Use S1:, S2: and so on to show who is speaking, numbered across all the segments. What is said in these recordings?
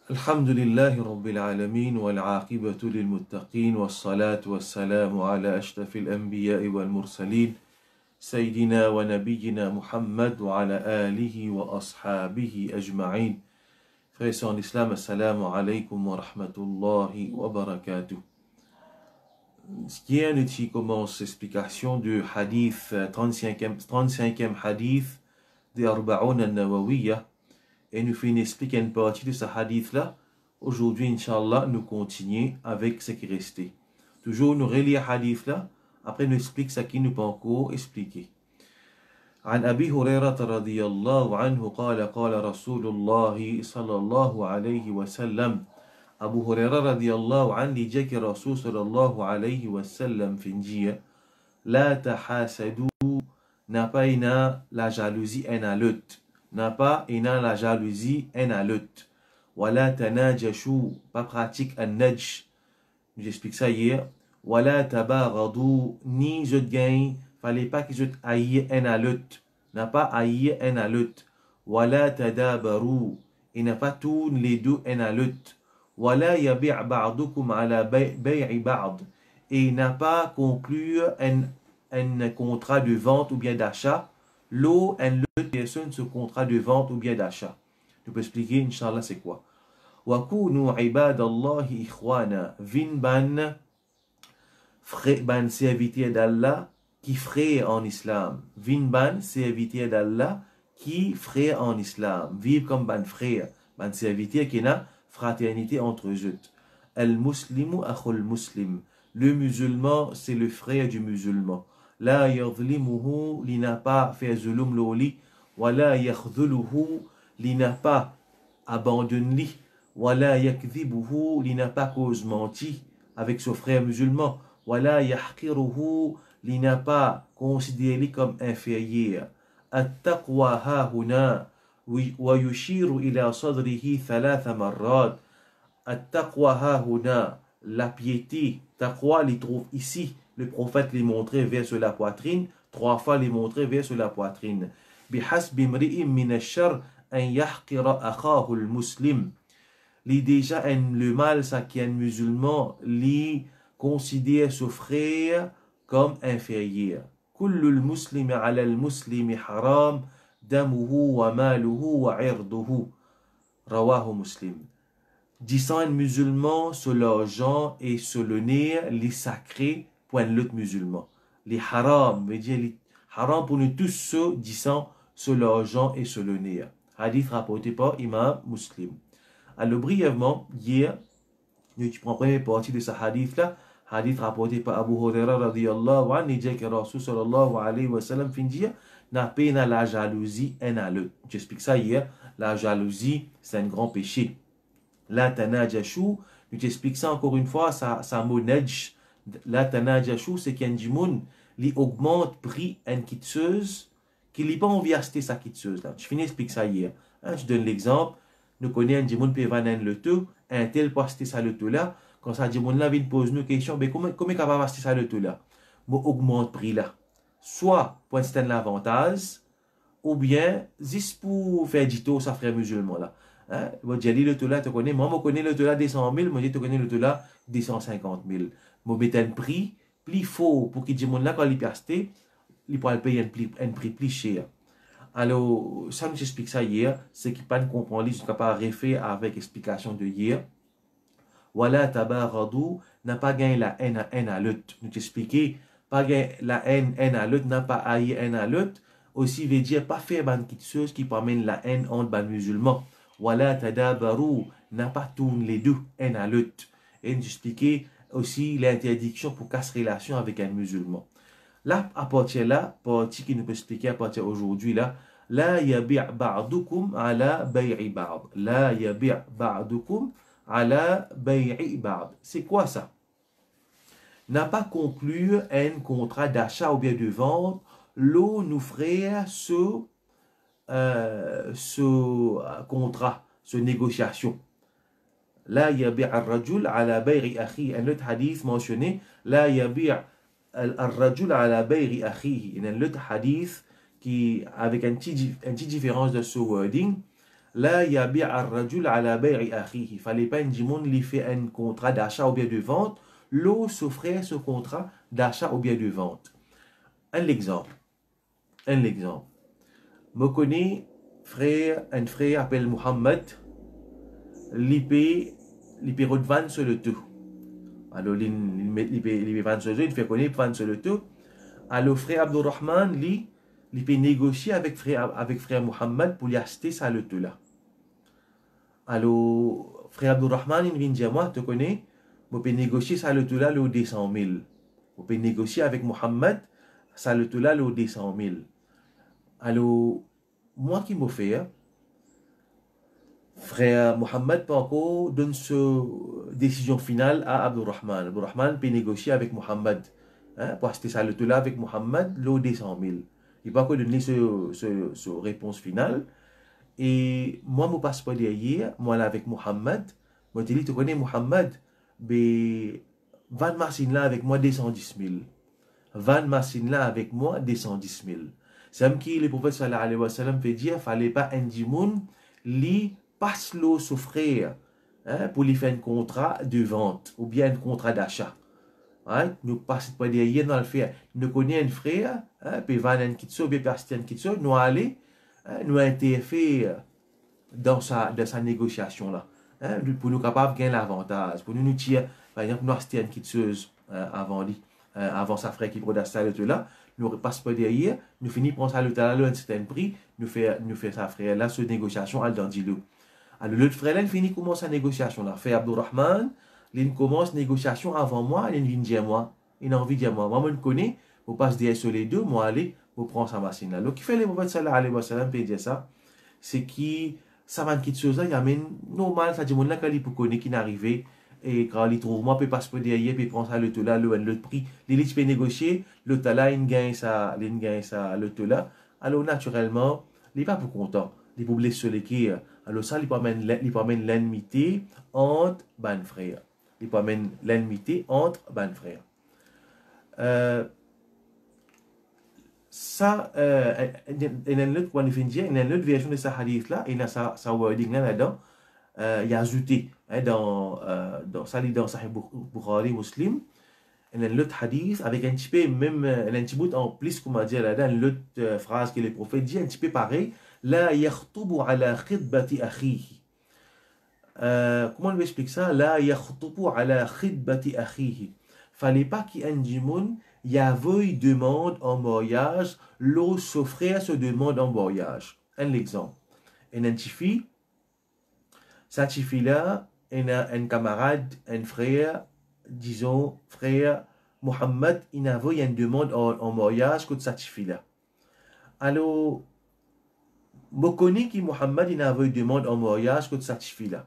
S1: الحمد لله رب العالمين والعاقبة للمتقين والصلاة والسلام على أشرف الأنبياء والمرسلين سيدنا ونبينا محمد وعلى آله وأصحابه أجمعين. Frères et sœurs en islam, assalamu alaikum wa rahmatullahi wa barakatuh. Ce qui est un outil commence l'explication du hadith 35e hadith de Arba'oun al-Nawawiyya. Et nous expliquer une partie de ce hadith-là. Aujourd'hui, Inch'Allah, nous continuons avec ce qui est resté. Toujours, nous relisons le hadith-là. Après, nous expliquons ce qui nous peut encore expliquer. عن أبي هريرة رضي الله عنه قال قال رسول الله صلى الله عليه وسلم أبو هريرة رضي الله عنه جاك رسول صلى الله عليه وسلم في نجية لا تحاسدوا n'a pas la jalousie un à l'autre. N'a pas la jalousie un à l'autre. Wala tanajashu, pas pratique un naj. J'explique ça hier. Wala tabaghadu, ni je gagne, fallait pas que je haïs un à l'autre. N'a pas haïs un à l'autre. Wala tadabaru, et n'a pas tous les deux un à l'autre. Wala yabi' ba'dukum ala bay'i ba'd, et n'a pas conclu un contrat de vente ou bien d'achat. L'eau et l'autre personne ce contrat de vente ou bien d'achat. Tu peux expliquer, Inch'Allah, c'est quoi? Wa kunu ibadallahi ikhwana, vin ban serviteur d'Allah qui frère en islam. Vin ban serviteur d'Allah qui frère en islam. Vive comme ban frère, ban serviteur qui n'a fraternité entre eux. Al-muslimu akhul muslim. Le musulman, c'est le frère du musulman. La yadhlimuhu, li n'a pas fait zulum loli, wala yakhdhuluhu, li n'a pas abandonné, wala yakdhibuhu, li n'a pas cause menti avec son frère musulman, wala yahqiruhu, li n'a pas considéré comme inférieur. At-taqwa hahuna, wa yushiru ila sadrihi thalatha marrat. At-taqwa hahuna, la piété, taqwa les trouve ici. Le prophète les montrait vers sur la poitrine, 3 fois les montrait vers sur la poitrine. Bihasbi mri'in min ash-shar an yahqira akhahu al-muslim. Li déjà le mal ça qui est un musulman, li considère son frère comme inférieur. Kullu al-muslimi 'ala al-muslimi haram damuhu wa maluhu wa 'irduhu. Rawahu Muslim. Disant un musulman sur l'argent et sur le nez, les sacrés pour un autre musulman. Les haram, veut dire les haram pour nous tous ceux disant sur l'argent et sur le nez. Hadith rapporté par Imam Muslim. Alors brièvement, hier, nous prenons la première partie de ce hadith-là. Hadith rapporté par Abu Huraira radiyallahu anhu, il dit que Rasul sallallahu alayhi wa sallam fin dire, n'a pas la jalousie un à l'autre. J'explique ça hier. La jalousie, c'est un grand péché. La tanajashu, nous t'explique ça encore une fois, ça mot najj. La tanajashu, c'est qu'un djimoun, il augmente prix une quitteuse, qu'il n'a pas envie d'acheter sa quitteuse. Je finis d'expliquer ça hier. Je donne l'exemple. Nous connaissons un djimoun peut vendre le tout, un tel peut acheter ça le tout là. Quand ça djimoun là vient poser nous question, mais comment il va acheter ça le tout là? Moi augmente prix là. Soit pour un avantage, ou bien juste pour faire du tout ça frère musulman là. Moi j'ai dit le tout là, tu connais, moi je connais le tout là 200 000, moi je te connais le tout là 250 000. Moi mettre un prix plus faux pour qu'il dise là quand il peut acheter, il pourra payer un prix plus cher. Alors ça nous explique ça hier, c'est qu'il pas comprendre, je ne peux pas refaire avec explication de hier. Wala tabaradu, n'a pas gagné la haine à l'autre. Nous t'expliquer, pas gagner la haine à l'autre, n'a pas haï un à l'autre. Aussi veut dire pas faire ban chose qui promène la haine entre ban musulmans. Wala tadabaru, n'a pas tourné les deux un à l'autre. Et nous expliquer aussi l'interdiction pour casser relation avec un musulman. Là, à partir de là, partie qui nous peut expliquer à partir d'aujourd'hui là, la yabi' ba'dukum ala bay'i ba'd. La yabi' ba'dukum ala bay'i ba'd. C'est quoi ça? N'a pas conclu un contrat d'achat ou bien de vente, l'eau nous ferait ce contrat, ce négociation. La yabi' al-rajul ala bay'i akhi. Un autre hadith mentionné, la yabi' al-rajul ala bay'i akhi. Un autre hadith qui, avec une petite différence de ce wording, La yabi' ar-rajul ala bay'i akhihi. Il fallait pas un monde lui fait un contrat d'achat ou bien de vente. L'eau s'offrait ce contrat d'achat ou bien de vente. Un exemple. Un exemple. Me connais un frère appelle Muhammad. L'IP redevant sur le tout. Alors, l'IP vend sur le tout, il fait connaître vendre sur le tout. Alors, frère Abdurrahman, il peut négocier avec frère Muhammad pour lui acheter ça le tout là. Alors, frère Abdurrahman, il vient dire, moi, tu connais, je peux négocier ça le tout là, le 200 000. Je peux négocier avec Muhammad, ça le tout là, le 200 000. Alors, moi qui me fais, frère Muhammad peut encore donner cette décision finale à Abdurrahman. Abdurrahman peut négocier avec Muhammad. Pour acheter ça le tout là avec Muhammad, le 200 000. Il peut encore donner cette réponse finale. Et moi, je passe pas derrière, moi là avec Muhammad, moi je dis, tu connais Muhammad, mais 20 machines là avec moi 210 000. 20 machines là avec moi 210 000. C'est comme qui le prophète sallallahu alayhi wa sallam fait dire, il ne fallait pas un dimoun, lui passe l'eau souffrir pour lui faire un contrat de vente ou bien un contrat d'achat. Nous passons pas derrière dans le fait, nous connaissons un frère, puis vendre un kitso, bien acheter un kitso, nous aller, nous interférer dans sa négociation là, pour nous capables de gagner l'avantage, pour nous tirer, par exemple, nous acheter une kitseuse avant sa frère qui produit ça le tout là, nous repasse pas derrière, nous finissons prendre ça le là à un certain prix, nous fait sa frère là, cette négociation à l'endilo. Alors l'autre frère là, il finit commence sa négociation là, fait Abdurrahman, il commence la négociation avant moi, il vient dire moi, il a envie de dire moi, je me connais, je passe derrière sur les deux, moi aller, je prends sa machine là. Donc, qui fait les prophètes sallallahu alayhi wa sallam, peut dire ça, c'est qui, ça va quitter chose là, il y a même normal, ça dit, mon là, quand il peut connaître qui n'arrive, et quand il trouve moi, peut passer par derrière, puis prendre ça le tout là, le prix, il peut négocier, le tout là, il gagne ça, le tout là, alors naturellement, il n'est pas pour content, il peut blesser sur les quais, alors ça, il peut amener l'enmité entre ban frères. Il peut amener l'enmité entre ban frères. Ça, il y a une autre version de ce hadith là, il y a sa wording là-dedans, il y a ajouté, dans Sahih Bukhari Muslim, il y a un autre hadith avec un petit peu, même un petit bout en plus, comment dire là-dedans, une autre phrase que le prophète dit, un petit peu pareil, la yakhtubu ala khidbati akhihi. Comment on explique ça? La yakhtubu ala khidbati akhihi. Fallait pas qu'il y ait un djimoun, Yavoy demande en mariage, l'eau son frère se demande en mariage. Un exemple. Un petit fille, sa petite fille là, il a un camarade, un frère, disons, frère Mohammed, il a une demande en mariage contre sa petite fille là. Alors, je connais que Mohammed, il a une demande en mariage contre sa petite fille là.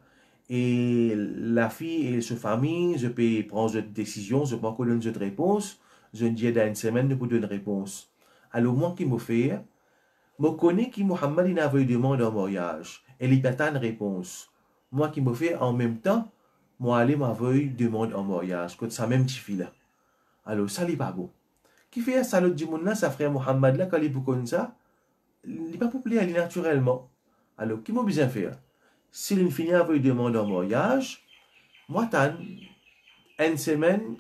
S1: Et la fille et sa famille, je peux prendre une décision, je peux encore donner une réponse. Je dis dans une semaine, pour donner une réponse. Alors, moi qui me fais, je connais que Mohammed il a une demande en mariage. Et il a une réponse. Moi qui me fais, en même temps, moi aller m'avoir une demande en mariage, contre sa même petite fille là. Alors, ça n'est pas bon. Qui fait ça, l'autre du monde là, sa frère Mohammed là, quand il est comme ça, il n'est pas populaire, il est naturellement. Alors, qui m'a besoin faire? S'il une fille a une demande en mariage, moi, t'as une semaine,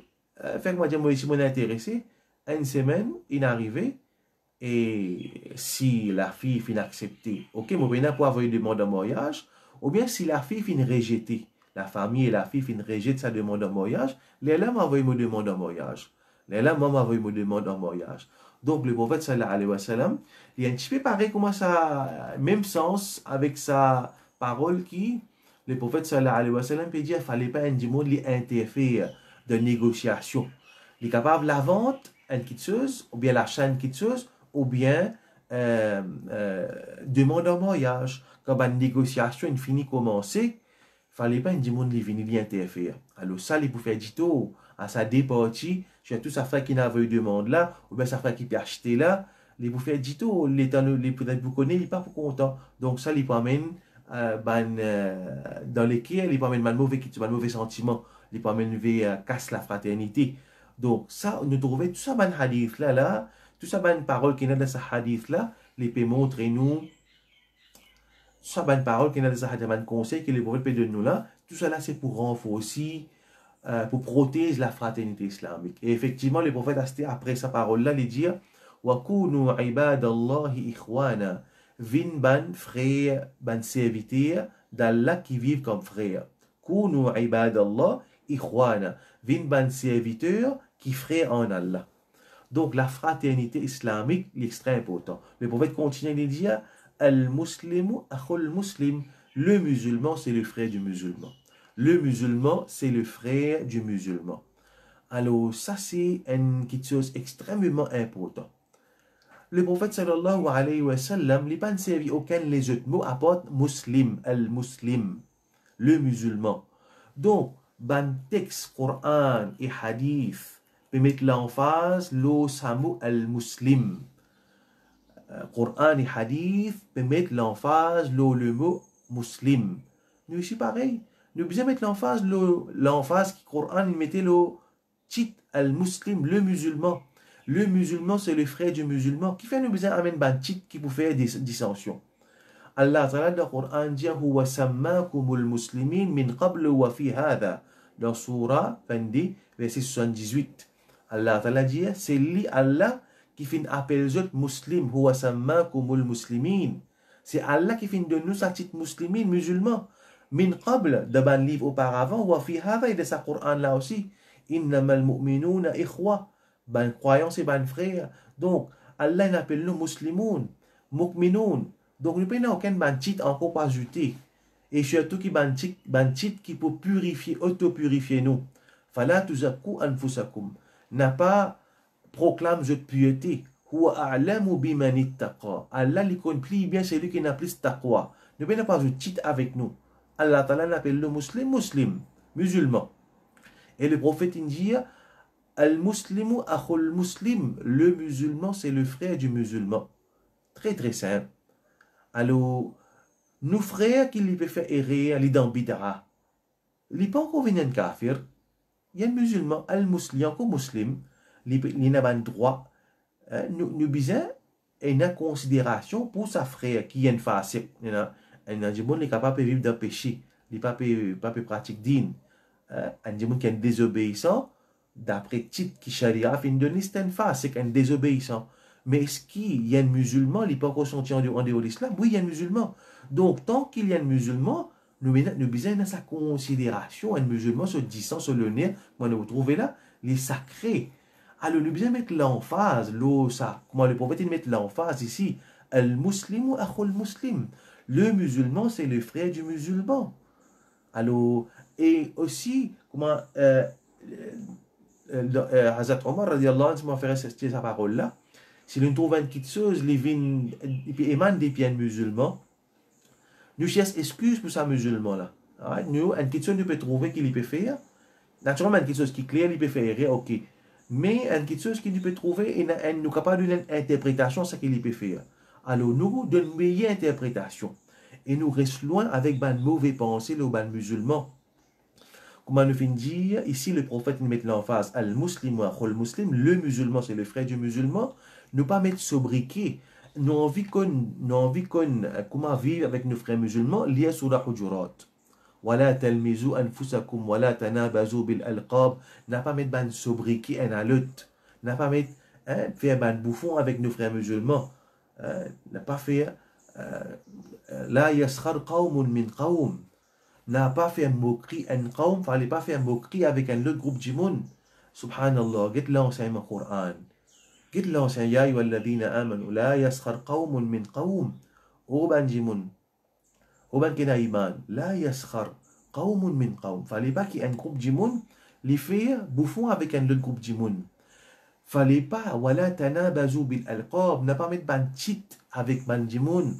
S1: fait que moi, moi, si je intéressé, une semaine, il est arrivé, et si la fille finit accepter, ok, moi, je pour avoir une demande en mariage, ou bien si la fille finit rejeter, la famille et la fille finit rejeter sa demande en mariage, les là m'a envoyé une demande en mariage. Les là, moi, m'a envoyé une demande en mariage. Donc, le prophète, sallallahu alayhi wa sallam, il y a un petit peu pareil, comment ça, même sens avec sa parole qui, le prophète sallallahu alayhi wa sallam peut dire, il ne fallait pas un démon lui interférer de négociation. Il est capable de la vente, une quitteuse, ou bien l'achat une quitteuse, ou bien demande en mariage. Quand une négociation une finie commencer, il ne fallait pas un démon lui venir lui interférer. Alors ça, il peut faire du tout à sa départie, j'ai tout sa frère qui n'a pas eu de demande là, ou bien sa frère qui peut acheter là, il peut faire du tout, les peut-être vous connaissez, il n'est pas pour content. Donc ça, il peut amener dans lesquels il peut amener un mauvais sentiment, il peut amener casse la fraternité. Donc ça, nous trouvons tout ça dans hadith tout ça dans parole qui est dans ce hadith là, il peut montrer nous ça, bonne parole, qu'il y a des ahadamans conseils que les prophètes de nous là, tout cela c'est pour renforcer, pour protéger la fraternité islamique. Et effectivement, les prophètes, après sa parole-là, les dire wa kunu ibadallahi ikhwana, vin ban frère, ban serviteur d'Allah qui vivent comme frères. Kunu ibadallah ikhwana, vin ban serviteur qui frère en Allah. Donc la fraternité islamique est extrêmement important. Le prophète continue de dire al-muslimu akhul muslim. Le musulman, c'est le frère du musulman. Le musulman, c'est le frère du musulman. Alors, ça, c'est quelque chose extrêmement important. Le prophète sallallahu alayhi wa sallam, il n'a pas servi aucun les autres mots, apporte muslim, al-muslim, le musulman. Donc, ban texte, Coran et hadith, peut mettre l'emphase, le samu al-muslim. Coran et hadith peut mettre l'emphase, le mot muslim. Nous aussi pareil. Nous besoin mettre l'emphase qui Coran mettait le titre al-muslim, le musulman. Le musulman, c'est le frère du musulman. Qui fait nous besoin amener un titre qui peut faire des dissensions. Allah Ta'ala dans le Coran dit huwa sammakumul muslimin min qabl wa fi hadha. Dans Surah 22, verset 78. Allah Ta'ala dit c'est lui Allah qui fait appeler les autres musulmans. Huwa sammakumul muslimin. C'est Allah qui fait de nous sa titre musulman, musulman. Min qabl, de ban livre auparavant, wa fi hadha, et de sa Coran là aussi. Innamal mu'minuna ikhwa. Ben croyants c'est ben frère. Donc, Allah appelle nous musulmans, mu'minoun. Donc, nous ne pouvons aucun titre encore pas ajouter. Et surtout qui titre qui peut purifier, auto-purifier nous. Fala tuzakku anfusakum. N'a pas proclame cette pureté. Huwa a'lamu biman ittaqa. Allah lui connaît bien celui qui n'a plus taqwa. Ne pouvons pas ajouter titre avec nous. Allah Ta'ala appelle le muslim, musulman. Et le prophète dit al-muslimu akhul muslim. Le musulman, c'est le frère du musulman. Très très simple. Alors, nos frères qui lui peuvent faire errer, aller dans bid'a, il n'est pas encore venu un kafir. Il y a un musulman, al-muslim, encore muslim, il n'a pas le droit. Nous besoin une considération pour sa frère qui est un fasik. Il est capable de vivre dans le péché. Il n'est pas de pratique digne. Un qui est désobéissant, d'après titre qui charia, fin de c'est un fasik, un désobéissant. Mais est-ce qu'il y a un musulman, il n'est pas consenti en dehors de l'islam? Oui, il y a un musulman. Donc, tant qu'il y a un musulman, nous besoin de sa considération. Un musulman se disant sur le nez, comment vous trouvez là, les sacrés. Alors, nous besoin mettre l'emphase, comment le prophète met l'emphase ici, al-muslimu akhul muslim. Le musulman, c'est le frère du musulman. Alors, et aussi, comment Hazrat Omar, radiallahu anhu, m'a fait rester sa parole là. Si nous trouvons une petite chose, qui émane des pieds musulmans, nous cherchons excuse pour ça musulman là. Nous, une petite chose, nous pouvons trouver qu'il peut faire. Naturellement, une petite chose qui est claire, il peut faire, ok. Mais une petite chose qu'il peut trouver, nous sommes capables d'une interprétation, c'est qu'il peut faire. Alors, nous donnons une meilleure interprétation. Et nous restons loin avec une mauvaise pensée, le musulman. Comment nous finit dire, ici le prophète nous met l'emphase, al-muslim wa akhul muslim, le musulman c'est le frère du musulman, ne pas mettre sobriquet. Nous envie comment vivre avec nos frères musulmans, lié sur la hujurat. Wala talmizu anfusakum, wala tanabazu bil alqab, n'a pas mettre ban sobriquet en alute, n'a pas mettre faire ban bouffon avec nos frères musulmans, n'a pas faire la yaskhar qawmun min qawm. N'a pas fait moquerie un qawm, fallait pas faire moquerie avec un autre groupe de monde. Subhanallah, get l'enseignement Coran. Get l'enseignement ya ayyuhalladhina amanu la yaskhar qawmun min qawm. Oban jimun. Oban kena iman. La yaskhar qawmun min qawm. Fallait pas qu'il y ait un groupe de monde les fait bouffon avec un autre groupe de monde. Fallait pas wala tanabazu bil alqab, n'a pas mettre ban titre avec ban jimoun.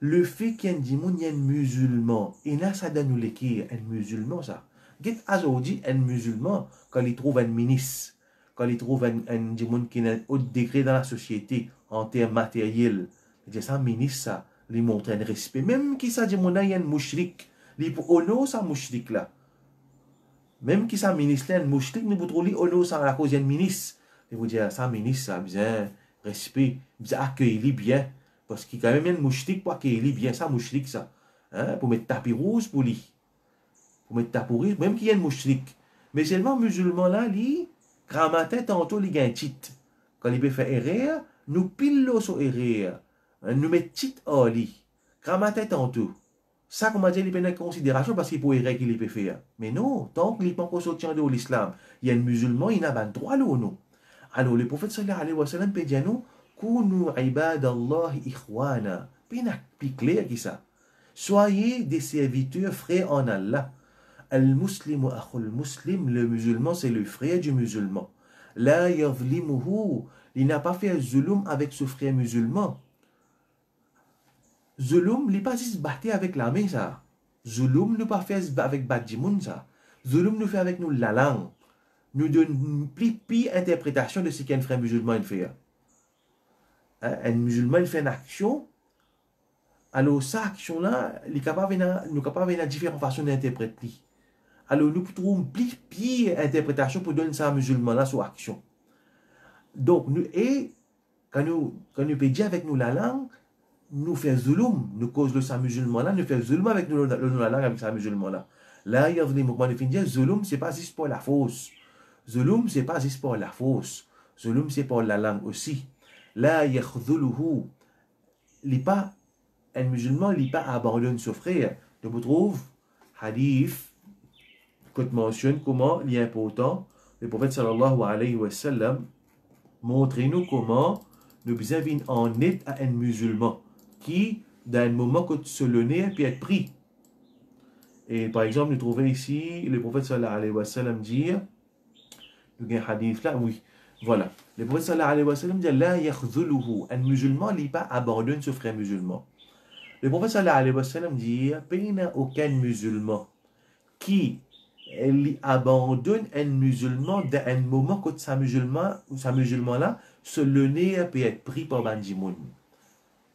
S1: Le fait qu'il y ait un musulman, et là ça donne nous l'équilibre, un musulman ça. Get aujourd'hui un musulman, quand il trouve un ministre, quand il trouve un monde qui est un haut degré dans la société, en termes matériels, il dit ça, ministre ça, il montre un respect. Même qui ça dit mon un mouchrik, il pour honor ça mouchrik là. Même qui ça ministre un mouchrik, nous pour trouver honor ça à la cause d'un ministre. Il vous dire ça ministre ça, bien respect, bien accueilli bien. Parce qu'il y a quand même un mouchrik pour qu'il lit bien ça, mouchrik ça. Hein? Pour mettre tapis rouge pour lui. Pour mettre tapis rouge, même qu'il y a un mouchrik. Mais seulement musulman là, lui, grammatin tantôt, il y a un titre. Quand il peut faire erreur, nous pile sur erreur. Nous mettons titre en lui. Grammatin tantôt. Ça, comme on dit, il prend en considération parce qu'il peut erreur qu'il peut faire. Mais non, tant qu'il n'est pas encore sorti de l'islam, il y a un musulman, il n'a pas droit là, non. Alors, le prophète sallallahu alayhi wa sallam peut dire nous, Kunu ibadallahi ikhwana. Puis clair qui ça. Soyez des serviteurs frères en Allah. Al-Muslimu akhul muslim, le musulman c'est le frère du musulman. La yadhlimuhu, il n'a pas fait zulum avec ce frère musulman. Zulum, il n'est pas juste battre avec la main ça. Zulum, nous pas fait avec badjimoun ça. Zulum, nous fait avec nous la langue. Nous donne une plus interprétation de ce qu'un frère musulman fait. Un musulman il fait une action. Alors, cette action-là, nous sommes capables de différentes façons d'interpréter. Alors, nous trouvons plus interprétation pour donner ça à musulman-là sur action. Donc, quand nous pouvons dire avec nous la langue, nous faisons zulum, nous causons ça musulman-là, nous faisons zulum avec nous la langue avec ça musulman-là. Là, il y a des mouvements de dire zulum, ce n'est pas juste pour la fausse. Zulum, ce n'est pas juste pour la fausse. Zulum, c'est pour la langue aussi. Là, yakhdhuluhu, un musulman, il n'est pas abandonné ce frère. Donc, vous trouvez, hadith, qui mentionne comment il est important, le prophète sallallahu alayhi wa sallam, montrez-nous comment nous besoin en aide à un musulman qui, dans un moment que se le nez, peut être pris. Et par exemple, nous trouvons ici le prophète sallallahu alayhi wa sallam dire, nous avons un hadith là, oui, voilà. Le prophète sallallahu alayhi wa sallam dit, la yakhdhuluhu, un musulman n'est pas abandonne ce frère musulman. Le prophète sallallahu alayhi wa sallam dit, il n'y a aucun musulman qui abandonne un musulman dans un moment que sa musulman là, se le nez peut être pris par Bandimoun.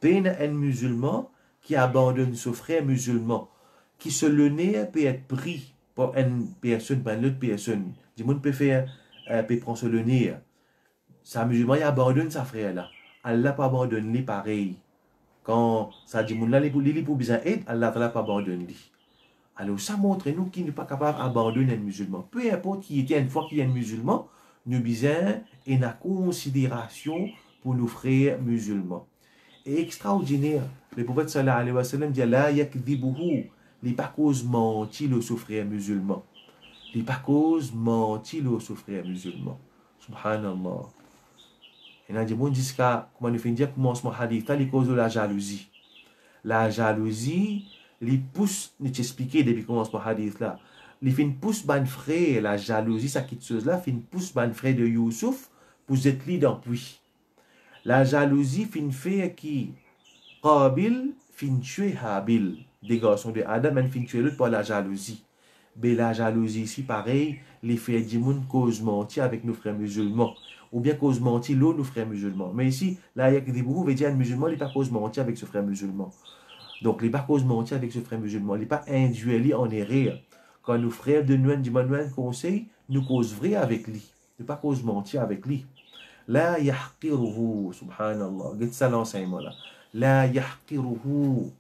S1: Il y a un musulman qui abandonne son frère musulman, qui se le nez peut être pris par une personne, par une autre personne. Dimoun peut prendre sur le nez. Sa musulman, il abandonne sa frère là. Allah pas abandonne lui pareil. Quand sa dimoun là, il pour besoin d'aide, Allah va pas abandonner lui. Alors, ça montre nous qui n'est pas capable d'abandonner un musulman. Peu importe qui était une fois qu'il y a un musulman, nous besoin une considération pour nos frères musulmans. Et extraordinaire, le prophète sallallahu alayhi wa sallam dit la yakdibuhu, il n'est pas cause mentir le frère musulman. Il n'est pas cause mentir le frère musulman. Subhanallah. Et là, on dit comment nous faisons dire commencement hadith, c'est cause de la jalousie. La jalousie, les pousse, nous t'expliquer depuis le commencement hadith là, les fin pousse ban frère, la jalousie, ça quitte chose là, fin pousse ban frère de Youssouf pour être li dans puits. La jalousie fin fait qui Qabil fin tuer Habil, des garçons de Adam, mais fin tuer l'autre par la jalousie. Mais la jalousie ici, pareil, les frères d'Imoun cause mentir avec nos frères musulmans, ou bien cause mentir l'eau nos frères musulmans. Mais ici, là, il y a des beaucoup veut dire un musulman, il n'est pas cause mentir avec ce frère musulman. Donc, il n'est pas cause mentir avec ce frère musulman, il n'est pas induit en erreur. Quand nos frères de nous disent conseil, nous cause vrai avec lui. Il n'est pas cause mentir avec lui. La yahqiruhu, subhanallah. Dites ça l'enseignement là. La yahqiruhu.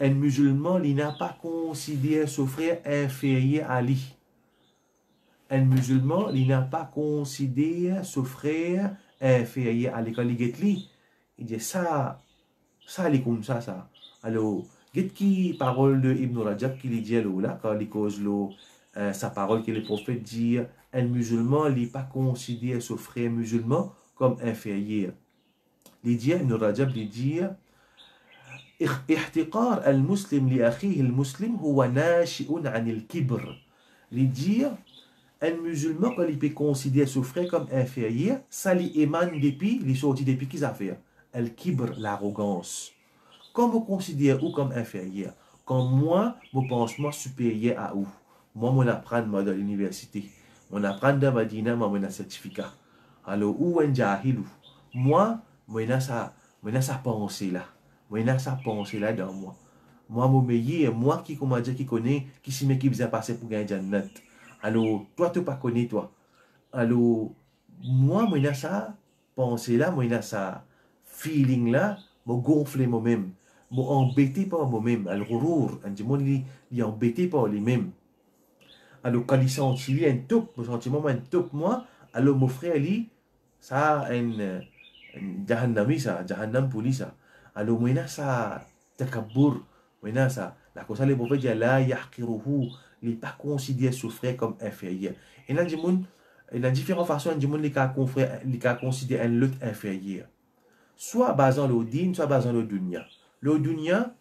S1: Un musulman, il n'a pas considéré son frère inférieur à lui. Un musulman, il n'a pas considéré son frère inférieur à lui. Quand il dit, il dit ça, il est comme ça. Alors, qu'est-ce qui parole de Ibn Rajab qui dit là, quand il cause sa parole que le prophète dit, un musulman, il n'est pas considéré son frère musulman comme inférieur. Il dit, Ibn Rajab, il dit, احتقار المسلم لأخيه المسلم هو ناشئ عن الكبر. Il dit, un musulman, quand il peut considérer son frère comme inférieur, ça lui émane depuis, il sortit depuis qu'ils a fait. Al-kibr, l'arrogance. Quand vous considérez ou comme inférieur, quand moi, je pense moi supérieur à où, moi, je apprends moi dans l'université, je apprends dans Madina, moi, j'ai un certificat. Alors, où un jahil, moi, j'ai sa pensée là. Moi, j'ai sa pensée là dans moi. Moi, mon meilleur, moi qui, comment dire, qui connaît, qui s'y met, qui vient passer pour gagner Jannat. Alors, toi, tu ne pas connais, toi. Alors, moi, j'ai sa pensée là, moi, j'ai sa feeling là, me gonfler moi-même, me embêter par moi-même, al ghurur, un démon li embêté par lui-même. Alors quand il sentit un top, le sentiment un top moi, alors mon frère lui, ça un jahannami ça, jahannam pour lui ça. Alors moi ça takabbur, moi ça, la cause le prophète dit la yahqiruhu, il pas considéré son frère comme inférieur. Et là du monde, il y a différentes façons du monde les cas confrère, les cas considérer un l'autre inférieur. Soit basant le din, soit basant le dunya. Le dunya,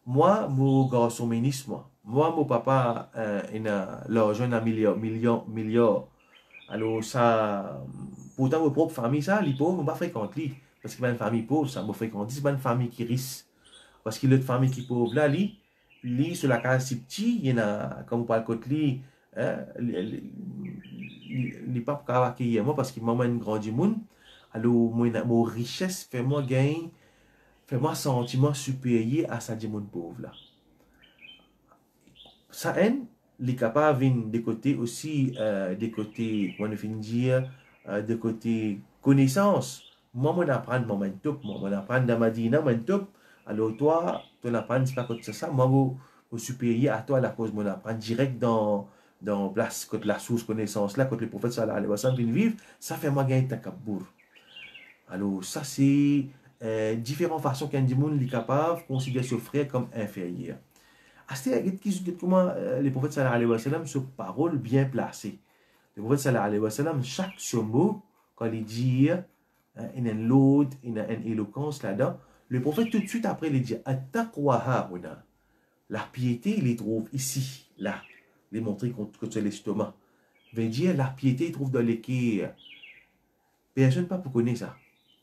S1: moi, mon garçon ministre, moi, mon papa, il a l'argent à milliard. Alors, ça, pourtant, mon propre famille, ça, les pauvres, je ne pas fréquenter. Parce qu'il y a une famille pauvre, ça me fréquente. C'est pas une famille qui risque. Parce qu'il y a une famille qui est pauvre. Là, sur la case si petit, il y en a, comme on parle de lui, les pas pour accueillir moi parce qu'il m'a une grande monde. Alors, mon richesse fait moi gagner, fait moi sentiment supérieur à ça du monde pauvre là. Ça haine, les capables viennent des côtés aussi, des côtés, comment on fait dire, des côtés connaissance. Moi, mon apprendre, moi, mon top, moi, mon apprendre dans ma dina, mon top. Alors, toi, ton apprendre, c'est pas comme ça. Moi, au supérieur à toi, la cause, mon apprendre direct dans place, côté la source connaissance là, côté le prophète sallallahu alayhi wa sallam vient vivre, ça fait moi gagner takabbour. Alors, ça, c'est différentes façons qu'un monde est capable de considérer ce frère comme inférieur. Comment le prophète sallallahu alayhi wa sallam, ce parole bien placée. Le prophète sallallahu alayhi wa sallam, chaque mot, quand il dit, il y a une load, il y a une éloquence là-dedans, le prophète tout de suite après, il dit, At-taqwa la piété, il les trouve ici, là. Il montrer que c'est l'estomac. Il veut dire, la piété, il trouve dans l'équerre. Personne pas pour connaître ça.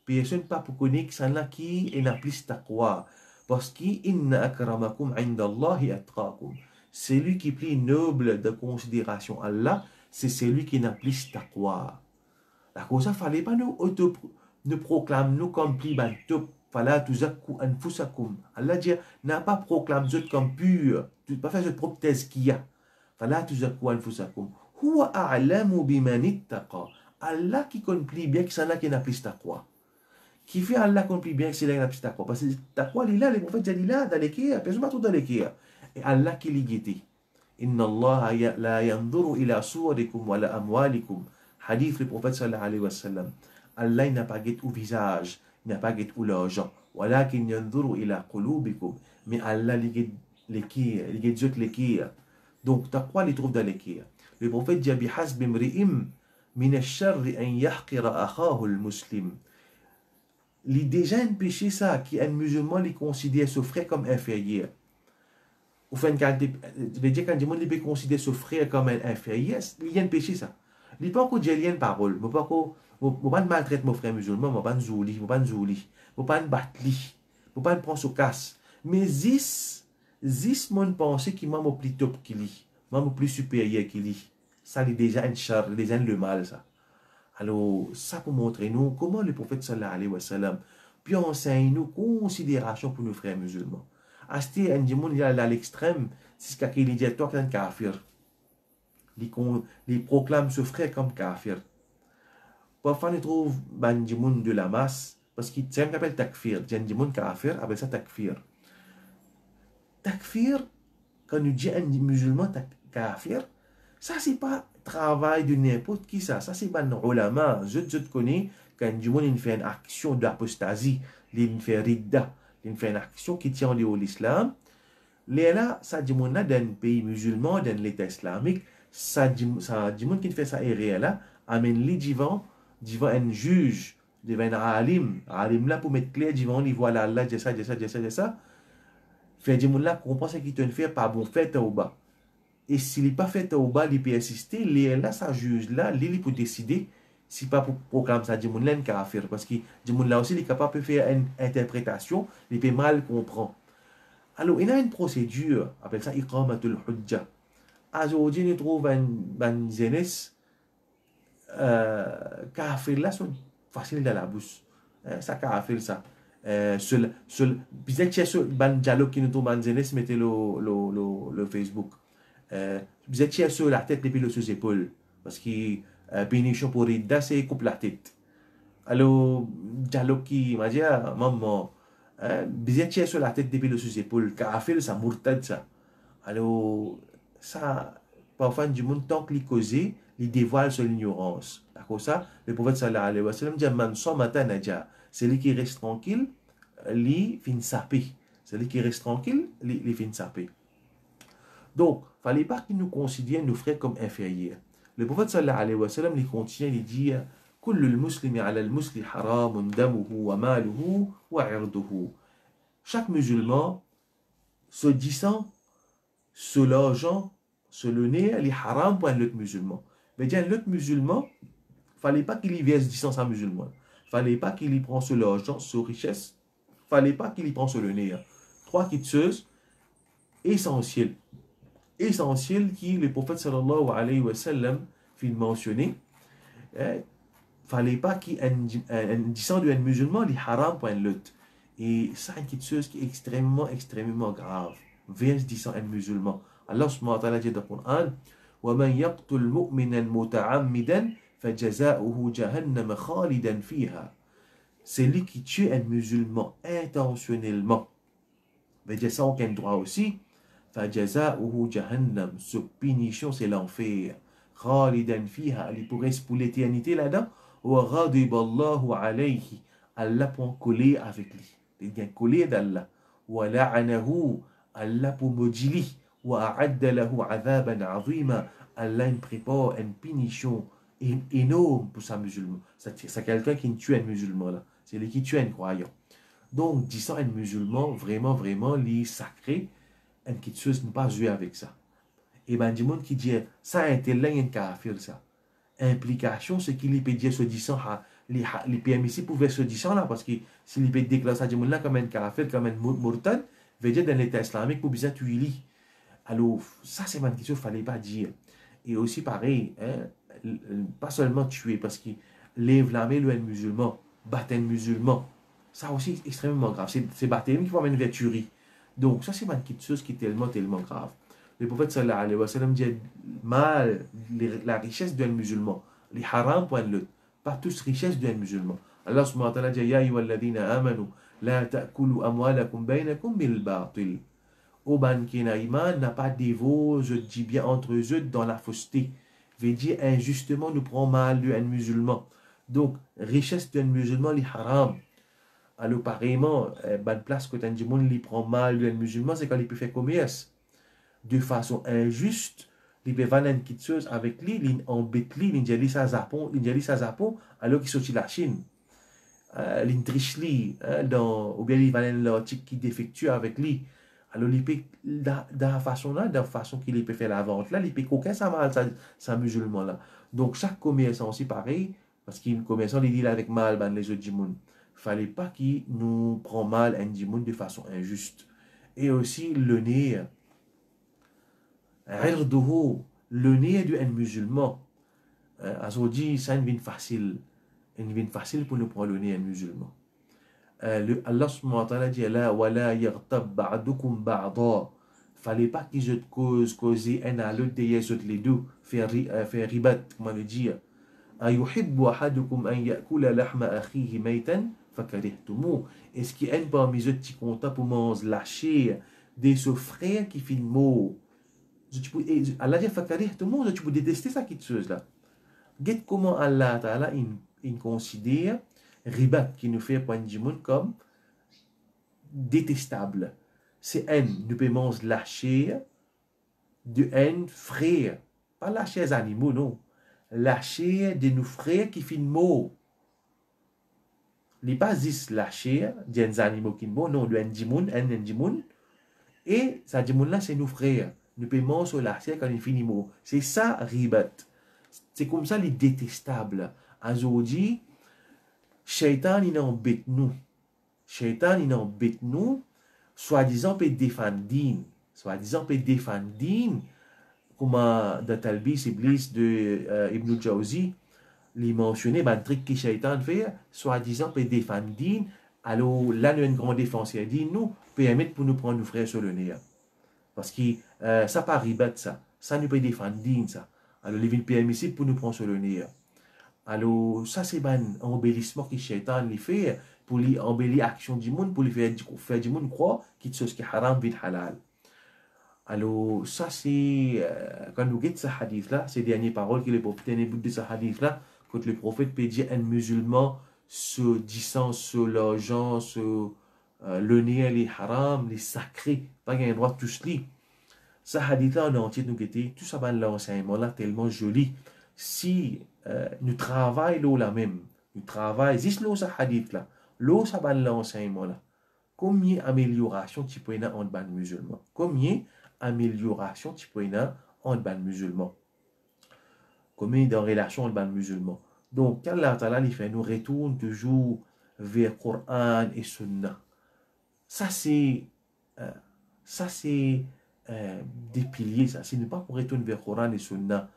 S1: Personne pas pour connaître ça là qui est la plus taqwa. Parce qu'il inna akramakum indallahi atqakum. Celui qui est plus noble de considération à Allah, c'est celui qui n'a plus taqwa. La cause ça fallait pas nous proclamer nous comme plus bantop. Fala tuzakku anfusakum. Allah dit n'a pas proclamé vous comme pur. Tu ne pas faire votre propre tazkiya. Fala tuzakku anfusakum. Huwa a'lamu biman ittaqa. Allah qui connaît bien que c'est là qui n'a plus taqwa. Qui fait Allah accomplit bien que c'est là qui n'a plus taqwa. Parce que taqwa, il est là, les prophètes disent là, dans l'équerre, personne pas tout dans l'équerre. Et Allah qui l'y guette. Inna Allah la yanzuru ila suwarikum wa la amwalikum. Hadith le prophète sallallahu alayhi wa sallam. Allah il n'a pas guette au visage, il n'a pas guette au l'argent. Walakin yanzuru ila qulubikum. Mais Allah l'y guette l'équerre, il guette l'équerre. Donc taqwa, il trouve dans l'équerre. Le prophète dit bihasbi imri'im min ash-sharri an yahqira akhahu al-muslim. Il y a déjà un péché ça, qui un musulman les considère ce frère comme inférieur. Ou fait veut dire quand monde les considère ce frère comme un inférieur, il y a un péché ça. Il pas encore dire une parole, il pas encore pas maltraiter mon frère musulman, il pas zouli, il pas zouli, il pas battre lui, il pas prendre son casse. Mais zis mon pensée qui m'a plus top qu'il lui, m'a plus supérieur qu'il lui. Ça c'est déjà un char, déjà le mal ça. Alors, ça pour montrer nous comment le prophète sallallahu alayhi wa sallam puis enseigne nous considération pour nos frères musulmans. Acheter un démon il à l'extrême, c'est ce qu'il dit toi qu'un kafir. Il proclame ce frère comme kafir. Parfois, on trouve un démon de la masse parce qu'il s'appelle takfir. Un démon kafir appelle ça takfir. Takfir, quand nous dit un musulman kafir, ça c'est pas travail de n'importe qui ça c'est pas un ulama. Je connais quand du monde il fait une action d'apostasie, il fait ridda, il fait une action qui tient lieu à l'islam. Là ça du monde dans un pays musulman, dans l'état islamique, ça du monde qui fait ça est là, amène les devant un juge, devant un alim là pour mettre clair devant lui voilà Allah dit ça. Fait du monde là comprend ce qu'il te fait pas bon fait au bas. Et s'il n'est pas fait au bas, il peut assister, là, ça juge là, il peut décider si pas pour proclamer ça, du monde là, kafir. Parce que du monde là aussi, il est capable de faire une interprétation, il peut mal comprendre. Alors, il y a une procédure, on appelle ça iqamatul hujja. Aujourd'hui, nous trouvons une jeunesse, kafir là, sont faciles dans la bouche. Ça, kafir ça. Peut-être que c'est un dialogue qui nous trouve en jeunesse, mettez le Facebook. Vous êtes sur la tête depuis le sous-épaule parce que pénition pour Rida c'est coupe la tête. Alors dialogue qui m'a dit maman Bizet tient sur la tête depuis le sous-épaule. Kafir, ça murtad, ça. Alors, ça, parfois, du monde, tant qu'il cause, il dévoile son ignorance. D'accord, ça, le prophète sallallahu alayhi wa sallam dit, man son matin, nadja. C'est lui qui reste tranquille, lui fin sapé. C'est lui qui reste tranquille, lui fin sapé. Donc, il ne fallait pas qu'il nous considère nos frères comme inférieurs. Le prophète sallallahu alayhi wa sallam, il continue, il dit, كل المسلم على المسلم حرام دمه وماله وعرضه. Chaque musulman se disant, se logeant, se le nez, il est haram pour un autre musulman. Mais bien, l'autre musulman, il ne fallait pas qu'il y verse 10 ans musulman. Il ne fallait pas qu'il y prend ce logeant, ce richesse. Il ne fallait pas qu'il y prend ce le nez. 3 choses essentielles. Essentielles qui le prophète sallallahu alayhi wa sallam fit mentionner. Il ne fallait pas qu'il y ait un disant d'un musulman, il est haram pour un autre. Et ça, c'est une chose qui est extrêmement, extrêmement grave. Verse disant un musulman. Allah subhanahu wa ta'ala dit dans le Coran, وَمَنْ يَقْتُلْ مُؤْمِنًا مُتَعَمِّدًا فَجَزَاؤُهُ جَهَنَّمَ خَالِدًا فِيهَا. C'est lui qui tue un musulman intentionnellement. Mais il y a aucun droit aussi. فَجَزَاؤُهُ جَهَنَّمْ. Sa punition, c'est l'enfer. خَالِدًا فِيهَا. Il pourrait pour l'éternité là-dedans. وَغَضِبَ اللَّهُ عَلَيْهِ. Allah pour coller avec lui. Il y a collé d'Allah. وَلَعَنَهُ. Allah pour maudire. وَأَعَدَّ لَهُ عَذَابًا عَظِيمًا. Allah prépare une punition énorme pour sa musulman. C'est quelqu'un qui tue un musulman là. C'est lui qui tue un croyant. Donc, disant un musulman, vraiment, vraiment, il est sacré, une petite chose ne pas jouer avec ça. Et ben, du monde qui dit, ça a été là, un kafir, ça. Implication, ce qu'il peut dire, se disant, les PMIC pouvaient se dire là, parce que s'il peut déclarer ça, du monde là, comme un kafir, comme un murtad, veut dire dans l'État islamique, pour bien tuer lui. Alors, ça, c'est une question qu'il ne fallait pas dire. Et aussi, pareil, hein, pas seulement tuer, parce qu'il lève la main, un musulman, battre un musulman. Ça aussi, c'est extrêmement grave. C'est battre qui va mener vers tuerie. Donc, ça, c'est une petite chose qui est tellement, tellement grave. Le prophète sallallahu alayhi wa sallam dit mal, la richesse d'un musulman, les haram pour un l'autre, pas tous richesse d'un musulman. Allah subhanahu wa ta'ala dit ya ayyuhalladhina amanu la ta'kulu amwalakum bainakum bil batil. Oban Kenaïman n'a pas dévot, je dis bien entre eux dans la fausseté. Veut dire injustement nous prend mal d'un musulman. Donc, richesse d'un musulman, les haram. Alors, pareillement, bonne place que un monde lui prend mal d'un musulman, c'est quand il peut faire commerce. De façon injuste, il peut vendre une petite chose avec lui, il embête lui, il dit ça zapon, alors qu'il sortit la Chine. Il triche lui, ou bien il vend l'article qui défectue avec lui. Alors, il peut, de la façon là, de la façon qu'il peut faire la vente là, il peut coquer ça mal, ça musulman là. Donc, chaque commerçant aussi pareil, parce qu'un commerçant, il dit avec mal, ben, les autres du monde. Il ne fallait pas qu'il nous prend mal un du monde de façon injuste. Et aussi, le nez, le nez d'un musulman. Aujourd'hui, ça une vie facile. Une vie facile pour nous prendre le nez d'un musulman. Allah subhanahu wa ta'ala dit là, wala yaghtab ba'dukum ba'da. Fallait pas qu'ils se causer un à l'autre des autres les deux, faire ribat, comment le dire. Ayuhibbu ahadukum an ya'kula lahma akhihi maytan fakarihtumuh. Est-ce qu'il y a un parmi eux qui content pour manger la chair de ce frère qui fait mot? Allah dit fakarihtumuh, tu peux détester ça qui chose là. Regarde comment Allah ta'ala il considère ribat qui nous fait point du monde comme détestable. C'est haine, nous pouvons manger la chair de haine frère. Pas la chair des animaux, non. La chair de nos frères qui fait mot. Les pas juste la chair des animaux qui mot, non, le ndimoun, un ndimoun. Et ça ndimoun là, c'est nos frères. Nous pouvons manger la chair quand il finit mot. C'est ça, ribat. C'est comme ça, les détestables. Aujourd'hui, Shaitan, il embête nous. Shaitan, il embête nous. Soi-disant, peut défendre din. Soi-disant, peut défendre din. Comme dans Talbis Iblis de Ibn Jawzi, il mentionnait un truc que Shaitan fait. Soi-disant, peut défendre din. Alors là, nous avons une grande défense. Il dit, nous, permettre pour nous prendre nos frères sur le nez. Parce que ça pas ribat, ça. Ça nous peut défendre din, ça. Alors, il est permissible pour nous prendre sur le nez. Alors, ça, c'est un embellissement que Shaitan lui fait, pour lui embellir l'action du monde, pour lui faire du monde croire qu'il y a ce qui est haram, vite halal. Alors, ça, c'est, quand nous guettons ce hadith-là, ces dernières paroles que le prophète tenait bout de ce hadith-là, quand le prophète peut dire un musulman se disant sur l'argent, sur le nez, les haram, les sacrés, pas qu'il y a un droit de tout cela. Ce hadith-là, en entier, nous guettons, tout ça, l'enseignement-là, tellement joli. Si nous travaillons là même, nous travaillons, juste là, ce hadith-là, là, ça va l'enseignement-là. Combien d'améliorations tu peux y avoir en ban musulman? Combien d'améliorations tu peux y avoir en ban musulman? Combien de relations en ban musulman? Donc, Allah Ta'ala, il fait nous retourne toujours vers Coran et Sunna. Ça, c'est des piliers, ça. Ce n'est pas pour retourner vers Coran et Sunna.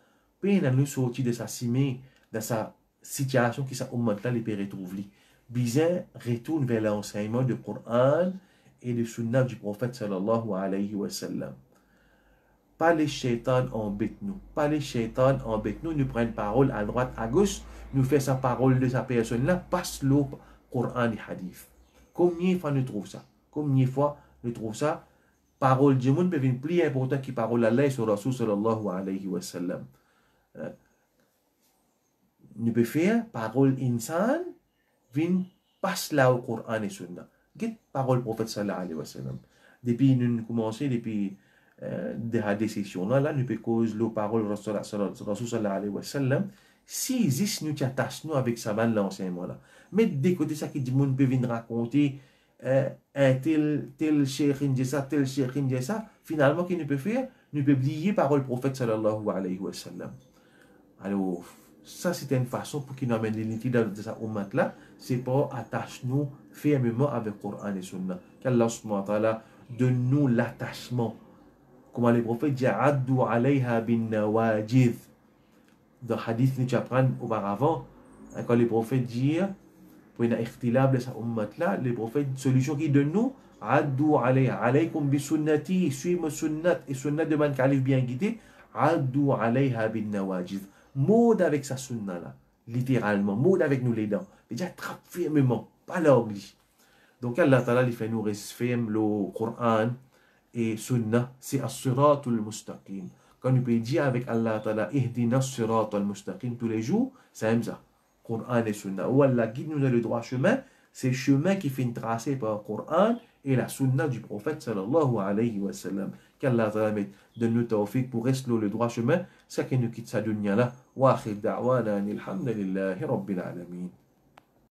S1: Puis, nous sortir de sa cimée, de sa situation qui s'est là, les peut retrouver. Bizarre retourne vers l'enseignement du Coran et du Sunna du prophète sallallahu alayhi wa sallam. Pas les shaitans embêtent nous. Pas les shaitans embêtent nous. Nous prennent parole à droite, à gauche. Nous faisons sa parole de sa personne-là. Passe le Coran et Hadith. Combien de fois nous trouvons ça? Combien de fois nous trouvons ça? Parole du monde peut venir plus important que parole d'Allah et sur Rasul sallallahu alayhi wa sallam. Nous pouvons faire parole insan vin passe là au Coran et Sunna. Quelle parole prophète sallallahu alayhi wa sallam. Depuis nous commençons, depuis des sessions là, nous pouvons cause la parole Rasul sallallahu alayhi wa sallam. Si existe nous t'attachons avec ça van l'enseignement là. Mais des côtés ça qui dit monde peut venir raconter tel cheikh dit ça, tel cheikh dit ça, finalement qu'est-ce nous peut faire? Nous peut oublier parole prophète sallallahu alayhi wa sallam. Alors ça, c'est une façon pour qu'il nous amène l'unité de sa ummat-là, c'est pour attacher-nous fermement avec le Coran et Sunna. Qu'Allah subhanahu wa ta'ala donne-nous l'attachement. Comme les prophètes disent, Addu alayha bin nawajid. Dans le hadith que nous apprenons auparavant, quand les prophètes disent, pour une ikhtilab de sa ummat-là, les prophètes, solution qu'ils donnent nous, Addu alayha, alaykum bi sunnati, suivez ma sunnat, et sunnat de man calif bien guidé, Addu alayha bin nawajid. Mode avec sa sunna là, littéralement, mode avec nous les dents. Mais déjà, attrape fermement, pas l'oubli. Donc Allah Ta'ala, il fait nous rester ferme le Coran et sunna, c'est as-siratul mustaqim. Quand nous pouvons dire avec Allah Ta'ala, ihdina as-siratul mustaqim tous les jours, c'est comme ça. Coran et sunna. Ou Allah guide nous dans le droit chemin, c'est le chemin qui fait tracé par le Coran et la sunna du prophète sallallahu alayhi wa sallam. Qu'Allah donne nous tawfiq pour rester le droit chemin, ça qui nous quitte sa dunya là. Wa akhir da'wana alhamdulillahi rabbil alamin.